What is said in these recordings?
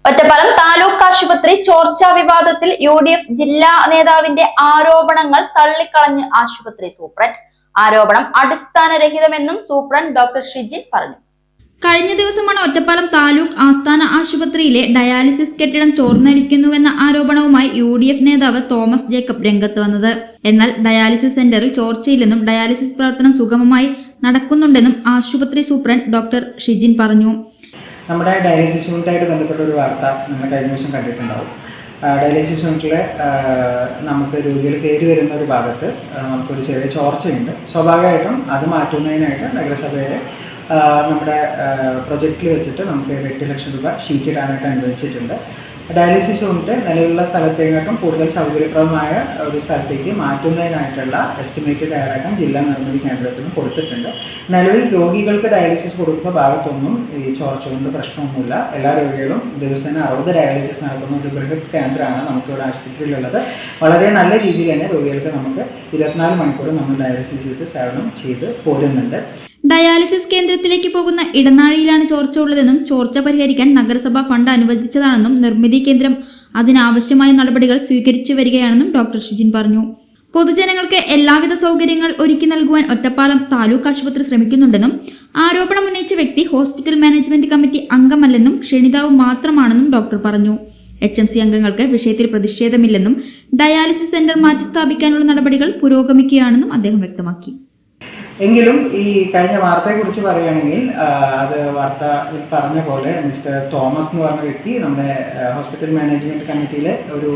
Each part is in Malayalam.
ഒറ്റപ്പാലം താലൂക്ക് ആശുപത്രി ചോർച്ചാ വിവാദത്തിൽ UDF ജില്ലാ നേതാവിന്റെ ആരോപണങ്ങൾ തള്ളിക്കളഞ്ഞ് ആശുപത്രി സൂപ്രണ്ട്. ആരോപണം അടിസ്ഥാനരഹിതമെന്നും സൂപ്രണ്ട് ഡോക്ടർ ഷിജിൻ പറഞ്ഞു. കഴിഞ്ഞ ദിവസമാണ് ഒറ്റപ്പാലം താലൂക്ക് ആസ്ഥാന ആശുപത്രിയിലെ ഡയാലിസിസ് കെട്ടിടം ചോർന്നൊലിക്കുന്നുവെന്ന ആരോപണവുമായി UDF നേതാവ് തോമസ് ജേക്കബ് രംഗത്ത് വന്നത്. എന്നാൽ ഡയാലിസിസ് സെന്ററിൽ ചോർച്ചയില്ലെന്നും ഡയാലിസിസ് പ്രവർത്തനം സുഗമമായി നടക്കുന്നുണ്ടെന്നും ആശുപത്രി സൂപ്രണ്ട് ഡോക്ടർ ഷിജിൻ പറഞ്ഞു. നമ്മുടെ ഡയാലിസിസ് യൂണിറ്റായിട്ട് ബന്ധപ്പെട്ട ഒരു വാർത്ത നമ്മൾ കഴിഞ്ഞ ദിവസം കണ്ടിട്ടുണ്ടാവും. ഡയാലിസിസ് യൂണിറ്റിൽ നമുക്ക് രോഗികൾ കയറി വരുന്ന ഒരു ഭാഗത്ത് നമുക്കൊരു ചെറിയ ചോർച്ചയുണ്ട്. സ്വാഭാവികമായിട്ടും അത് മാറ്റുന്നതിനായിട്ട് നഗരസഭയിലെ നമ്മുടെ പ്രൊജക്റ്റിൽ വെച്ചിട്ട് നമുക്ക് 8 ലക്ഷം രൂപ ഷീറ്റ് ഇടാനായിട്ട് അനുവദിച്ചിട്ടുണ്ട്. ഡയാലിസിസ് യൂണിറ്റ് നിലവിലുള്ള സ്ഥലത്തേക്കാട്ടും കൂടുതൽ സൗകര്യപ്രദമായ ഒരു സ്ഥലത്തേക്ക് മാറ്റുന്നതിനായിട്ടുള്ള എസ്റ്റിമേറ്റ് തയ്യാറാക്കാൻ ജില്ലാ നിർമ്മിതി കേന്ദ്രത്തിന് കൊടുത്തിട്ടുണ്ട്. നിലവിൽ രോഗികൾക്ക് ഡയാലിസിസ് കൊടുക്കുന്ന ഭാഗത്തൊന്നും ഈ ചോർച്ച കൊണ്ട് പ്രശ്നമൊന്നുമില്ല. എല്ലാ രോഗികളും ദിവസേന 60 ഡയാലിസിസ് നടക്കുന്ന ഒരു ബൃഹത് കേന്ദ്രമാണ് നമുക്കിവിടെ ആശുപത്രിയിലുള്ളത്. വളരെ നല്ല രീതിയിൽ തന്നെ രോഗികൾക്ക് നമുക്ക് 24 മണിക്കൂർ നമ്മൾ ഡയാലിസിസ് ചെയ്ത് സേവനം ചെയ്ത് പോരുന്നുണ്ട്. ഡയാലിസിസ് കേന്ദ്രത്തിലേക്ക് പോകുന്ന ഇടനാഴിയിലാണ് ചോർച്ച ഉള്ളതെന്നും ചോർച്ച പരിഹരിക്കാൻ നഗരസഭ ഫണ്ട് അനുവദിച്ചതാണെന്നും നിർമ്മിതി കേന്ദ്രം അതിനാവശ്യമായ നടപടികൾ സ്വീകരിച്ചു വരികയാണെന്നും ഡോക്ടർ ഷിജിൻ പറഞ്ഞു. പൊതുജനങ്ങൾക്ക് എല്ലാവിധ സൗകര്യങ്ങൾ ഒരുക്കി നൽകുവാൻ ഒറ്റപ്പാലം താലൂക്ക് ആശുപത്രി ശ്രമിക്കുന്നുണ്ടെന്നും ആരോപണം ഉന്നയിച്ച വ്യക്തി ഹോസ്പിറ്റൽ മാനേജ്മെന്റ് കമ്മിറ്റി അംഗമല്ലെന്നും ക്ഷണിതാവ് മാത്രമാണെന്നും ഡോക്ടർ പറഞ്ഞു. HMC അംഗങ്ങൾക്ക് വിഷയത്തിൽ പ്രതിഷേധമില്ലെന്നും ഡയാലിസിസ് സെന്റർ മാറ്റിസ്ഥാപിക്കാനുള്ള നടപടികൾ പുരോഗമിക്കുകയാണെന്നും അദ്ദേഹം വ്യക്തമാക്കി. എങ്കിലും ഈ കഴിഞ്ഞ വാർത്തയെക്കുറിച്ച് പറയുകയാണെങ്കിൽ അത് വാർത്ത പറഞ്ഞ പോലെ മിസ്റ്റർ തോമസ് എന്ന് പറഞ്ഞ വ്യക്തി നമ്മുടെ ഹോസ്പിറ്റൽ മാനേജ്മെൻറ്റ് കമ്മിറ്റിയിലെ ഒരു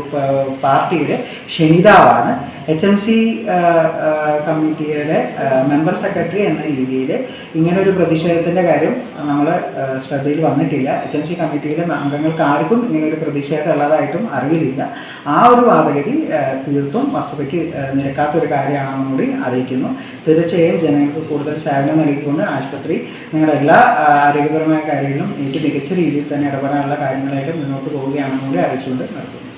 പാർട്ടിയുടെ ക്ഷണിതാവാണ്. HMC കമ്മിറ്റിയുടെ മെമ്പർ സെക്രട്ടറി എന്ന രീതിയിൽ ഇങ്ങനൊരു പ്രതിഷേധത്തിൻ്റെ കാര്യം നമ്മൾ ശ്രദ്ധയിൽ വന്നിട്ടില്ല. HMC കമ്മിറ്റിയിലെ അംഗങ്ങൾക്ക് ആർക്കും ഇങ്ങനൊരു പ്രതിഷേധം ഉള്ളതായിട്ടും അറിവില്ല. ആ ഒരു വാദഗതി തീർത്തും വസ്തുതയ്ക്ക് നിരക്കാത്തൊരു കാര്യമാണെന്നും കൂടി അറിയിക്കുന്നു. തീർച്ചയായും ജനങ്ങൾക്ക് കൂടുതൽ സേവനം നൽകിക്കൊണ്ട് ആശുപത്രി നിങ്ങളുടെ എല്ലാ ആരോഗ്യപരമായ കാര്യങ്ങളിലും ഏറ്റവും മികച്ച രീതിയിൽ തന്നെ ഇടപെടാനുള്ള കാര്യങ്ങളായിട്ട് മുന്നോട്ട് പോവുകയാണെന്നും കൂടി അറിയിച്ചുകൊണ്ട് നിർത്തുന്നു.